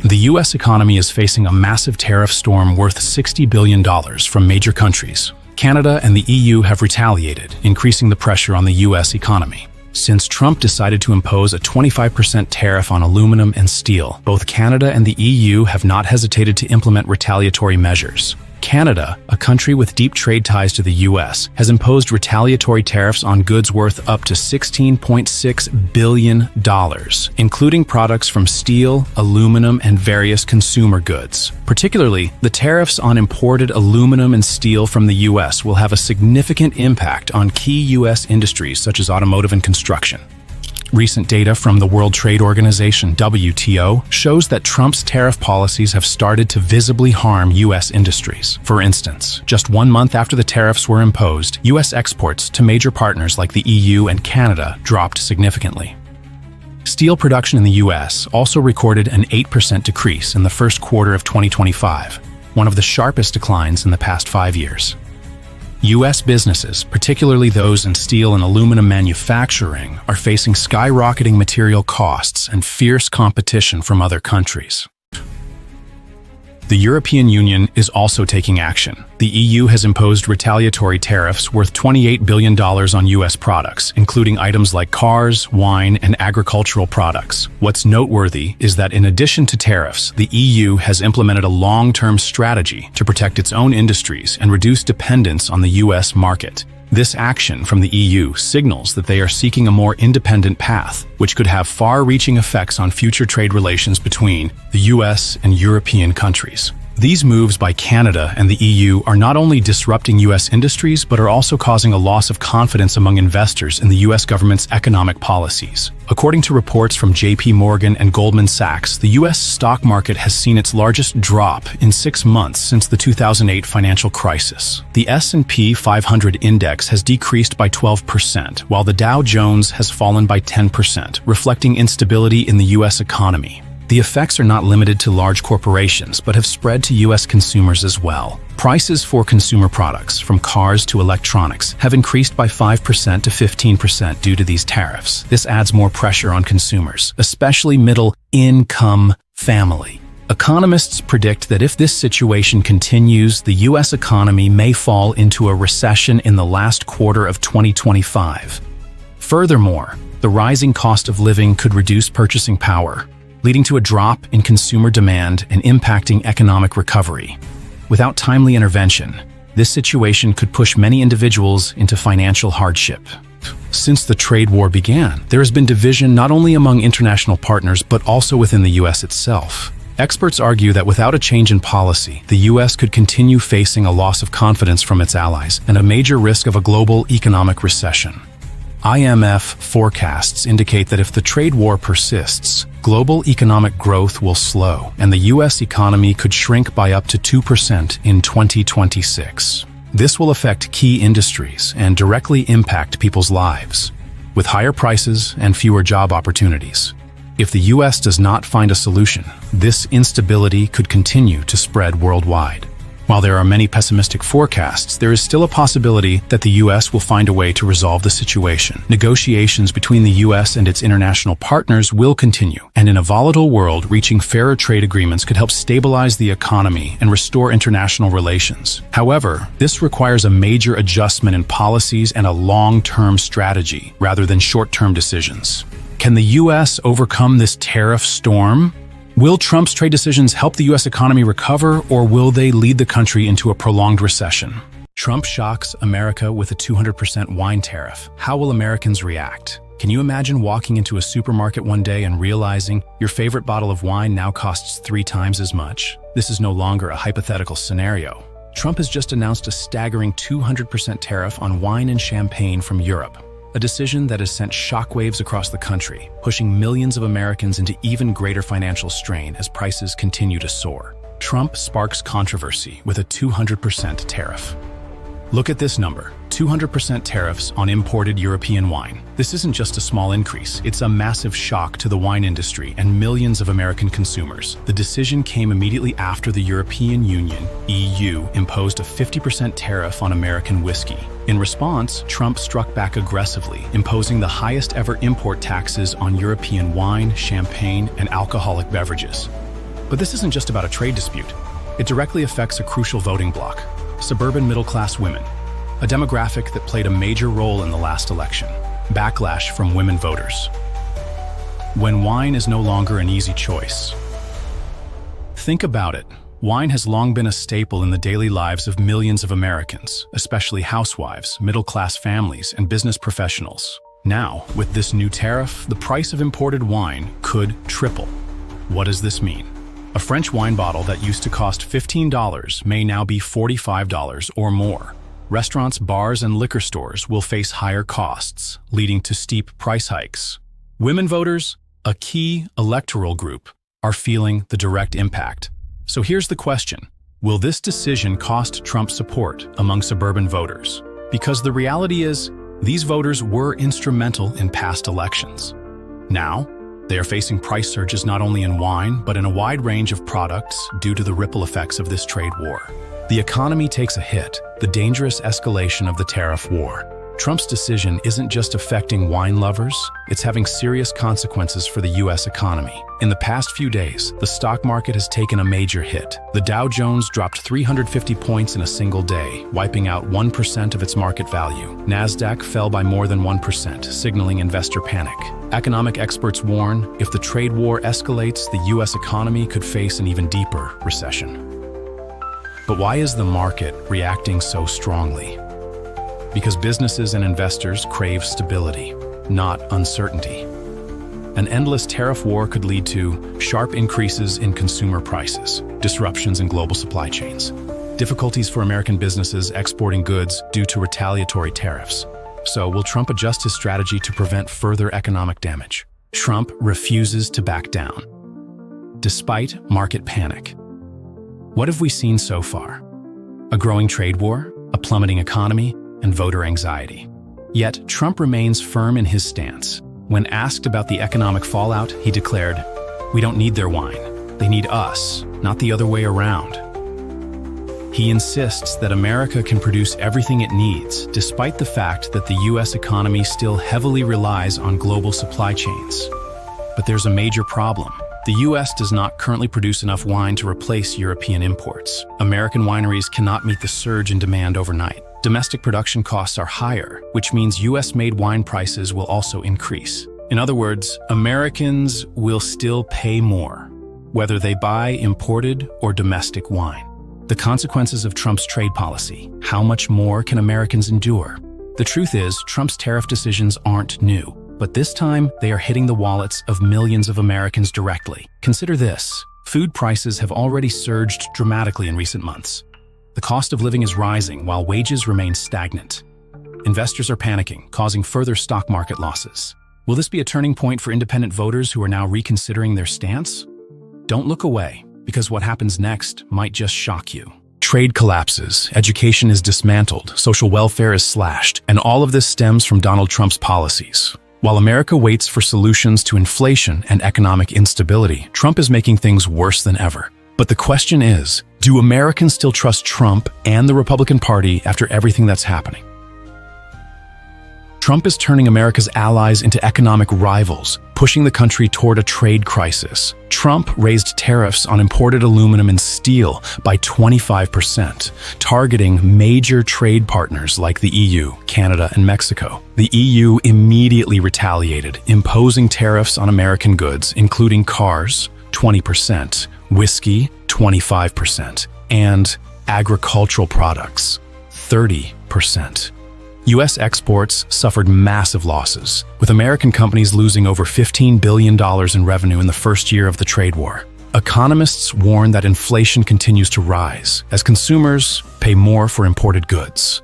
The U.S. economy is facing a massive tariff storm worth $60 billion from major countries. Canada and the EU have retaliated, increasing the pressure on the U.S. economy. Since Trump decided to impose a 25% tariff on aluminum and steel, both Canada and the EU have not hesitated to implement retaliatory measures. Canada, a country with deep trade ties to the U.S., has imposed retaliatory tariffs on goods worth up to $16.6 billion, including products from steel, aluminum, and various consumer goods. Particularly, the tariffs on imported aluminum and steel from the U.S. will have a significant impact on key U.S. industries such as automotive and construction. Recent data from the World Trade Organization, WTO, shows that Trump's tariff policies have started to visibly harm U.S. industries. For instance, just 1 month after the tariffs were imposed, U.S. exports to major partners like the EU and Canada dropped significantly. Steel production in the U.S. also recorded an 8% decrease in the first quarter of 2025, one of the sharpest declines in the past 5 years. U.S. businesses, particularly those in steel and aluminum manufacturing, are facing skyrocketing material costs and fierce competition from other countries. The European Union is also taking action. The EU has imposed retaliatory tariffs worth $28 billion on U.S. products, including items like cars, wine, and agricultural products. What's noteworthy is that in addition to tariffs, the EU has implemented a long-term strategy to protect its own industries and reduce dependence on the U.S. market. This action from the EU signals that they are seeking a more independent path, which could have far-reaching effects on future trade relations between the US and European countries. These moves by Canada and the EU are not only disrupting U.S. industries, but are also causing a loss of confidence among investors in the U.S. government's economic policies. According to reports from J.P. Morgan and Goldman Sachs, the U.S. stock market has seen its largest drop in 6 months since the 2008 financial crisis. The S&P 500 index has decreased by 12%, while the Dow Jones has fallen by 10%, reflecting instability in the U.S. economy. The effects are not limited to large corporations, but have spread to U.S. consumers as well. Prices for consumer products, from cars to electronics, have increased by 5% to 15% due to these tariffs. This adds more pressure on consumers, especially middle-income family. Economists predict that if this situation continues, the U.S. economy may fall into a recession in the last quarter of 2025. Furthermore, the rising cost of living could reduce purchasing power, leading to a drop in consumer demand and impacting economic recovery. Without timely intervention, this situation could push many individuals into financial hardship. Since the trade war began, there has been division not only among international partners but also within the U.S. itself. Experts argue that without a change in policy, the U.S. could continue facing a loss of confidence from its allies and a major risk of a global economic recession. IMF forecasts indicate that if the trade war persists, global economic growth will slow, and the U.S. economy could shrink by up to 2% in 2026. This will affect key industries and directly impact people's lives, with higher prices and fewer job opportunities. If the U.S. does not find a solution, this instability could continue to spread worldwide. While there are many pessimistic forecasts, there is still a possibility that the U.S. will find a way to resolve the situation. Negotiations between the U.S. and its international partners will continue, and in a volatile world, reaching fairer trade agreements could help stabilize the economy and restore international relations. However, this requires a major adjustment in policies and a long-term strategy, rather than short-term decisions. Can the U.S. overcome this tariff storm? Will Trump's trade decisions help the U.S. economy recover, or will they lead the country into a prolonged recession? Trump shocks America with a 200% wine tariff. How will Americans react? Can you imagine walking into a supermarket one day and realizing your favorite bottle of wine now costs 3 times as much? This is no longer a hypothetical scenario. Trump has just announced a staggering 200% tariff on wine and champagne from Europe. A decision that has sent shockwaves across the country, pushing millions of Americans into even greater financial strain as prices continue to soar. Trump sparks controversy with a 200% tariff. Look at this number, 200% tariffs on imported European wine. This isn't just a small increase, it's a massive shock to the wine industry and millions of American consumers. The decision came immediately after the European Union, EU, imposed a 50% tariff on American whiskey. In response, Trump struck back aggressively, imposing the highest ever import taxes on European wine, champagne, and alcoholic beverages. But this isn't just about a trade dispute. It directly affects a crucial voting bloc: suburban middle-class women, a demographic that played a major role in the last election. Backlash from women voters. When wine is no longer an easy choice. Think about it. Wine has long been a staple in the daily lives of millions of Americans, especially housewives, middle-class families, and business professionals. Now, with this new tariff, the price of imported wine could triple. What does this mean? A French wine bottle that used to cost $15 may now be $45 or more. Restaurants, bars, and liquor stores will face higher costs, leading to steep price hikes. Women voters, a key electoral group, are feeling the direct impact. So here's the question: will this decision cost Trump support among suburban voters? Because the reality is, these voters were instrumental in past elections. Now, they are facing price surges not only in wine, but in a wide range of products due to the ripple effects of this trade war. The economy takes a hit, the dangerous escalation of the tariff war. Trump's decision isn't just affecting wine lovers, it's having serious consequences for the U.S. economy. In the past few days, the stock market has taken a major hit. The Dow Jones dropped 350 points in a single day, wiping out 1% of its market value. Nasdaq fell by more than 1%, signaling investor panic. Economic experts warn, if the trade war escalates, the U.S. economy could face an even deeper recession. But why is the market reacting so strongly? Because businesses and investors crave stability, not uncertainty. An endless tariff war could lead to sharp increases in consumer prices, disruptions in global supply chains, difficulties for American businesses exporting goods due to retaliatory tariffs. So, will Trump adjust his strategy to prevent further economic damage? Trump refuses to back down, despite market panic. What have we seen so far? A growing trade war, a plummeting economy, and voter anxiety. Yet, Trump remains firm in his stance. When asked about the economic fallout, he declared, "We don't need their wine. They need us, not the other way around." He insists that America can produce everything it needs, despite the fact that the U.S. economy still heavily relies on global supply chains. But there's a major problem. The U.S. does not currently produce enough wine to replace European imports. American wineries cannot meet the surge in demand overnight. Domestic production costs are higher, which means U.S.-made wine prices will also increase. In other words, Americans will still pay more, whether they buy imported or domestic wine. The consequences of Trump's trade policy. How much more can Americans endure? The truth is, Trump's tariff decisions aren't new, but this time they are hitting the wallets of millions of Americans directly. Consider this: food prices have already surged dramatically in recent months. The cost of living is rising while wages remain stagnant. Investors are panicking, causing further stock market losses. Will this be a turning point for independent voters who are now reconsidering their stance? Don't look away, because what happens next might just shock you. Trade collapses, education is dismantled, social welfare is slashed, and all of this stems from Donald Trump's policies. While America waits for solutions to inflation and economic instability, Trump is making things worse than ever. But the question is, do Americans still trust Trump and the Republican Party after everything that's happening? Trump is turning America's allies into economic rivals, pushing the country toward a trade crisis. Trump raised tariffs on imported aluminum and steel by 25%, targeting major trade partners like the EU, Canada, and Mexico. The EU immediately retaliated, imposing tariffs on American goods, including cars, 20%, whiskey, 25%, and agricultural products, 30%. U.S. exports suffered massive losses, with American companies losing over $15 billion in revenue in the first year of the trade war. Economists warn that inflation continues to rise as consumers pay more for imported goods.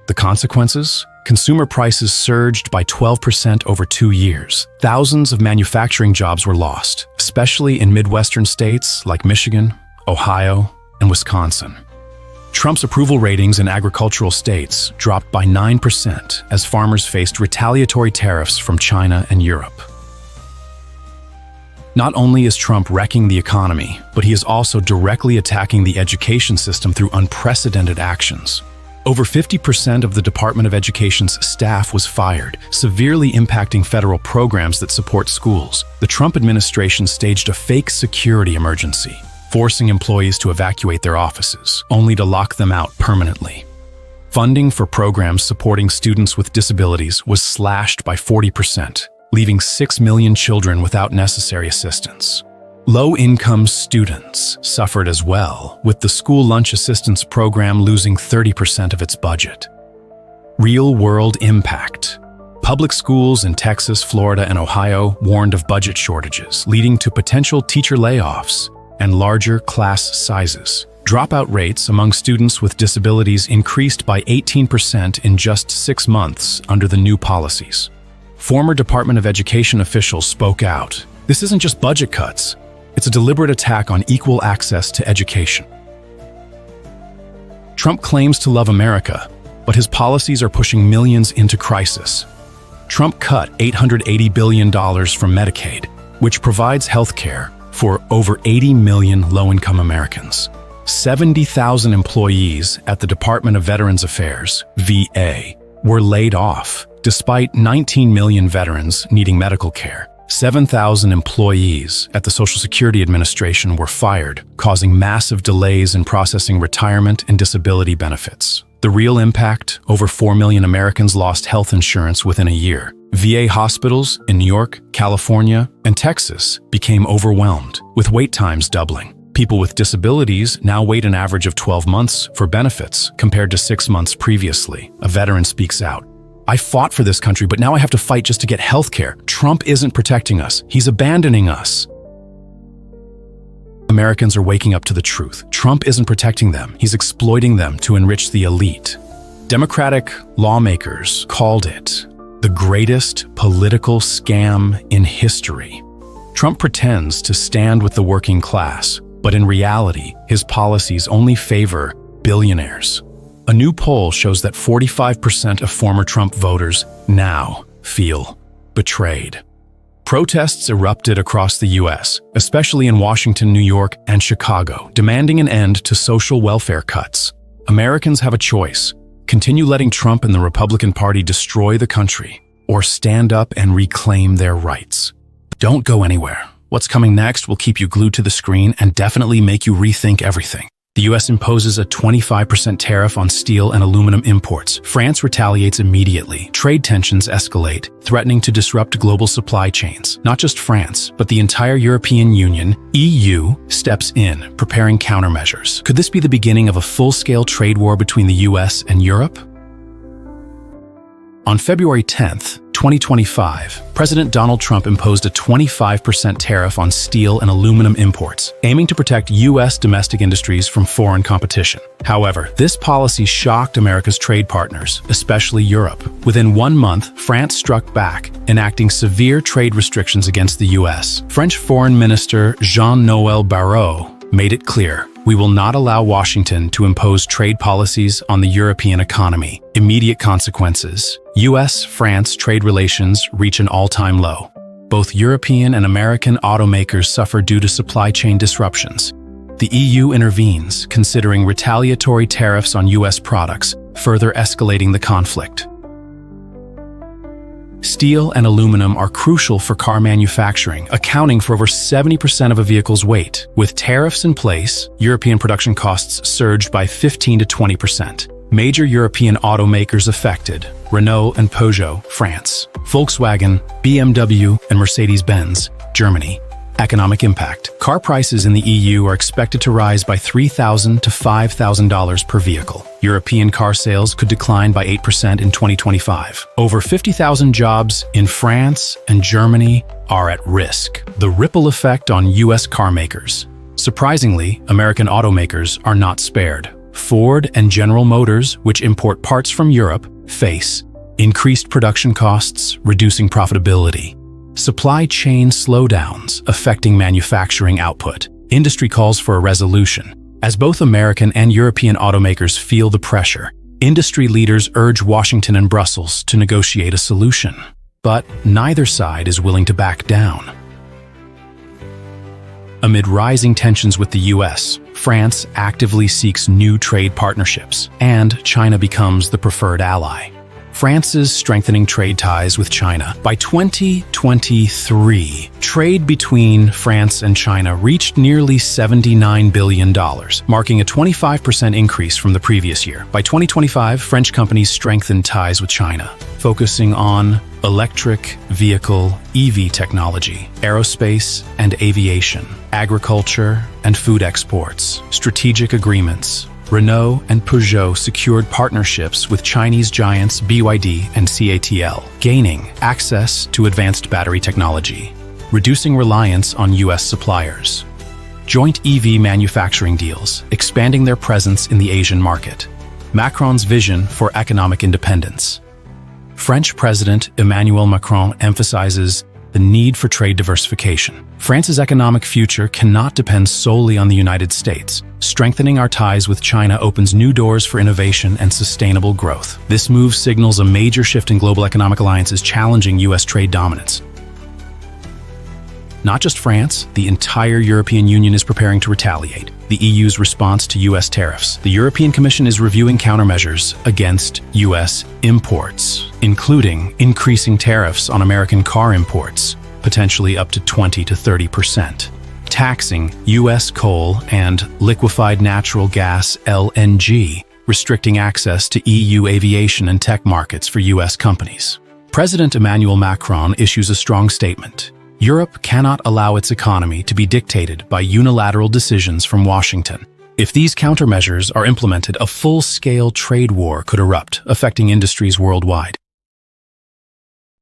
The consequences? Consumer prices surged by 12% over 2 years. Thousands of manufacturing jobs were lost, especially in Midwestern states like Michigan, Ohio, and Wisconsin. Trump's approval ratings in agricultural states dropped by 9% as farmers faced retaliatory tariffs from China and Europe. Not only is Trump wrecking the economy, but he is also directly attacking the education system through unprecedented actions. Over 50% of the Department of Education's staff was fired, severely impacting federal programs that support schools. The Trump administration staged a fake security emergency, forcing employees to evacuate their offices, only to lock them out permanently. Funding for programs supporting students with disabilities was slashed by 40%, leaving 6 million children without necessary assistance. Low-income students suffered as well, with the school lunch assistance program losing 30% of its budget. Real-world impact. Public schools in Texas, Florida, and Ohio warned of budget shortages, leading to potential teacher layoffs and larger class sizes. Dropout rates among students with disabilities increased by 18% in just 6 months under the new policies. Former Department of Education officials spoke out. This isn't just budget cuts. It's a deliberate attack on equal access to education. Trump claims to love America, but his policies are pushing millions into crisis. Trump cut $880 billion from Medicaid, which provides health care for over 80 million low-income Americans. 70,000 employees at the Department of Veterans Affairs, VA, were laid off, despite 19 million veterans needing medical care. 7,000 employees at the Social Security Administration were fired, causing massive delays in processing retirement and disability benefits. The real impact: over 4 million Americans lost health insurance within a year. VA hospitals in New York, California, and Texas became overwhelmed, with wait times doubling. People with disabilities now wait an average of 12 months for benefits, compared to 6 months previously. A veteran speaks out. I fought for this country, but now I have to fight just to get health care. Trump isn't protecting us. He's abandoning us. Americans are waking up to the truth. Trump isn't protecting them. He's exploiting them to enrich the elite. Democratic lawmakers called it the greatest political scam in history. Trump pretends to stand with the working class, but in reality, his policies only favor billionaires. A new poll shows that 45% of former Trump voters now feel betrayed. Protests erupted across the U.S., especially in Washington, New York, and Chicago, demanding an end to social welfare cuts. Americans have a choice: continue letting Trump and the Republican Party destroy the country, or stand up and reclaim their rights. Don't go anywhere. What's coming next will keep you glued to the screen and definitely make you rethink everything. The U.S. imposes a 25% tariff on steel and aluminum imports. France retaliates immediately. Trade tensions escalate, threatening to disrupt global supply chains. Not just France, but the entire European Union, EU, steps in, preparing countermeasures. Could this be the beginning of a full-scale trade war between the U.S. and Europe? On February 10th, 2025, President Donald Trump imposed a 25% tariff on steel and aluminum imports, aiming to protect U.S. domestic industries from foreign competition. However, this policy shocked America's trade partners, especially Europe. Within 1 month, France struck back, enacting severe trade restrictions against the U.S. French Foreign Minister Jean-Noël Barrot made it clear: we will not allow Washington to impose trade policies on the European economy. Immediate consequences: U.S.-France trade relations reach an all-time low. Both European and American automakers suffer due to supply chain disruptions. The EU intervenes, considering retaliatory tariffs on U.S. products, further escalating the conflict. Steel and aluminum are crucial for car manufacturing, accounting for over 70% of a vehicle's weight. With tariffs in place, European production costs surged by 15 to 20%. Major European automakers affected: Renault and Peugeot, France; Volkswagen, BMW, and Mercedes-Benz, Germany. Economic impact: car prices in the EU are expected to rise by $3,000 to $5,000 per vehicle. European car sales could decline by 8% in 2025. Over 50,000 jobs in France and Germany are at risk. The ripple effect on U.S. car makers. Surprisingly, American automakers are not spared. Ford and General Motors, which import parts from Europe, face increased production costs, reducing profitability. Supply chain slowdowns affecting manufacturing output. Industry calls for a resolution. As both American and European automakers feel the pressure, industry leaders urge Washington and Brussels to negotiate a solution. But neither side is willing to back down. Amid rising tensions with the U.S., France actively seeks new trade partnerships, and China becomes the preferred ally. France is strengthening trade ties with China. By 2023, trade between France and China reached nearly $79 billion, marking a 25% increase from the previous year. By 2025, French companies strengthened ties with China, focusing on electric vehicle EV technology, aerospace and aviation, agriculture and food exports, strategic agreements. Renault and Peugeot secured partnerships with Chinese giants BYD and CATL, gaining access to advanced battery technology, reducing reliance on U.S. suppliers. Joint EV manufacturing deals, expanding their presence in the Asian market. Macron's vision for economic independence. French President Emmanuel Macron emphasizes the need for trade diversification. France's economic future cannot depend solely on the United States. Strengthening our ties with China opens new doors for innovation and sustainable growth. This move signals a major shift in global economic alliances challenging U.S. trade dominance. Not just France, the entire European Union is preparing to retaliate. The EU's response to U.S. tariffs. The European Commission is reviewing countermeasures against U.S. imports, including increasing tariffs on American car imports, potentially up to 20 to 30%, taxing U.S. coal and liquefied natural gas (LNG), restricting access to EU aviation and tech markets for U.S. companies. President Emmanuel Macron issues a strong statement. Europe cannot allow its economy to be dictated by unilateral decisions from Washington. If these countermeasures are implemented, a full-scale trade war could erupt, affecting industries worldwide.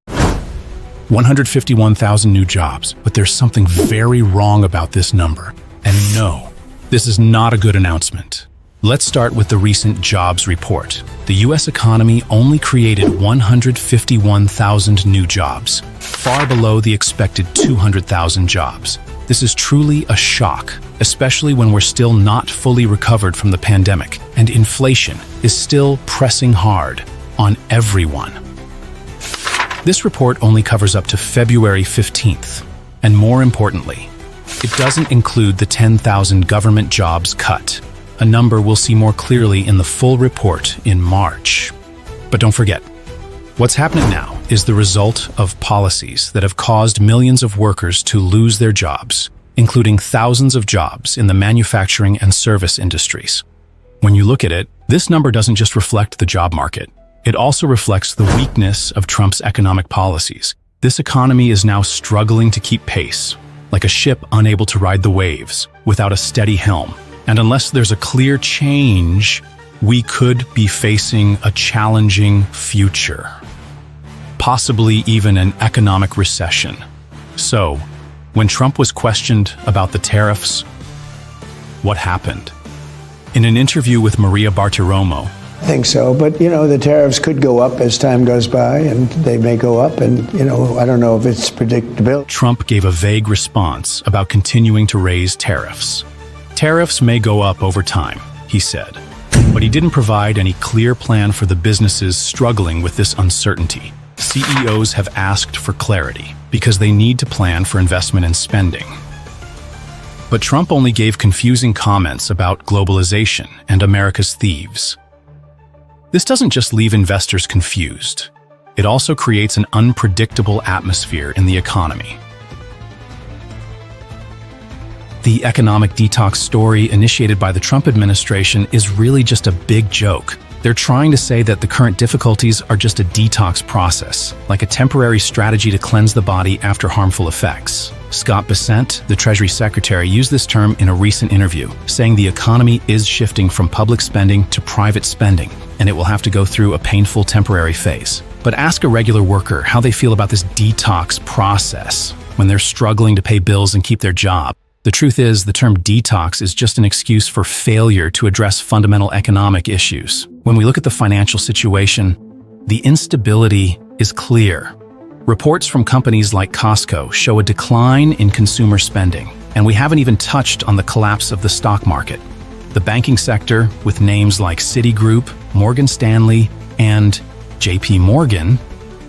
151,000 new jobs, but there's something very wrong about this number. And no, this is not a good announcement. Let's start with the recent jobs report. The U.S. economy only created 151,000 new jobs, far below the expected 200,000 jobs. This is truly a shock, especially when we're still not fully recovered from the pandemic, and inflation is still pressing hard on everyone. This report only covers up to February 15th, and more importantly, it doesn't include the 10,000 government jobs cut, a number we'll see more clearly in the full report in March. But don't forget, what's happening now is the result of policies that have caused millions of workers to lose their jobs, including thousands of jobs in the manufacturing and service industries. When you look at it, this number doesn't just reflect the job market. It also reflects the weakness of Trump's economic policies. This economy is now struggling to keep pace, like a ship unable to ride the waves without a steady helm. And unless there's a clear change, we could be facing a challenging future, possibly even an economic recession. So, when Trump was questioned about the tariffs, what happened? In an interview with Maria Bartiromo, I think so, but the tariffs could go up as time goes by, and they may go up, and I don't know if it's predictable. Trump gave a vague response about continuing to raise tariffs. Tariffs may go up over time, he said, but he didn't provide any clear plan for the businesses struggling with this uncertainty. CEOs have asked for clarity because they need to plan for investment and spending. But Trump only gave confusing comments about globalization and America's thieves. This doesn't just leave investors confused. It also creates an unpredictable atmosphere in the economy. The economic detox story initiated by the Trump administration is really just a big joke. They're trying to say that the current difficulties are just a detox process, like a temporary strategy to cleanse the body after harmful effects. Scott Bessent, the Treasury Secretary, used this term in a recent interview, saying the economy is shifting from public spending to private spending, and it will have to go through a painful temporary phase. But ask a regular worker how they feel about this detox process when they're struggling to pay bills and keep their job. The truth is, the term detox is just an excuse for failure to address fundamental economic issues. When we look at the financial situation, the instability is clear. Reports from companies like Costco show a decline in consumer spending, and we haven't even touched on the collapse of the stock market. The banking sector, with names like Citigroup, Morgan Stanley, and JP Morgan,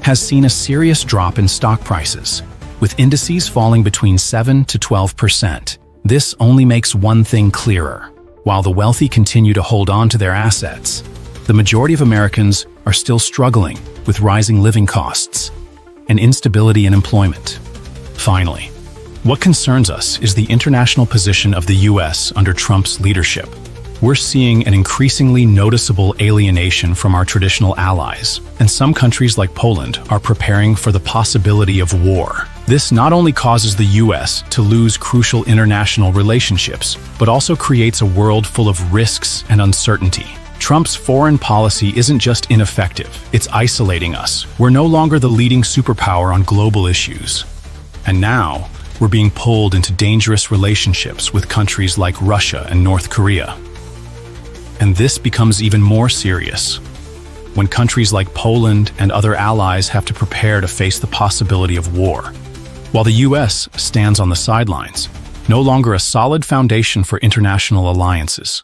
has seen a serious drop in stock prices, with indices falling between 7 to 12%. This only makes one thing clearer. While the wealthy continue to hold on to their assets, the majority of Americans are still struggling with rising living costs and instability in employment. Finally, what concerns us is the international position of the U.S. under Trump's leadership. We're seeing an increasingly noticeable alienation from our traditional allies, and some countries like Poland are preparing for the possibility of war. This not only causes the U.S. to lose crucial international relationships, but also creates a world full of risks and uncertainty. Trump's foreign policy isn't just ineffective, it's isolating us. We're no longer the leading superpower on global issues. And now, we're being pulled into dangerous relationships with countries like Russia and North Korea. And this becomes even more serious when countries like Poland and other allies have to prepare to face the possibility of war, while the U.S. stands on the sidelines, no longer a solid foundation for international alliances.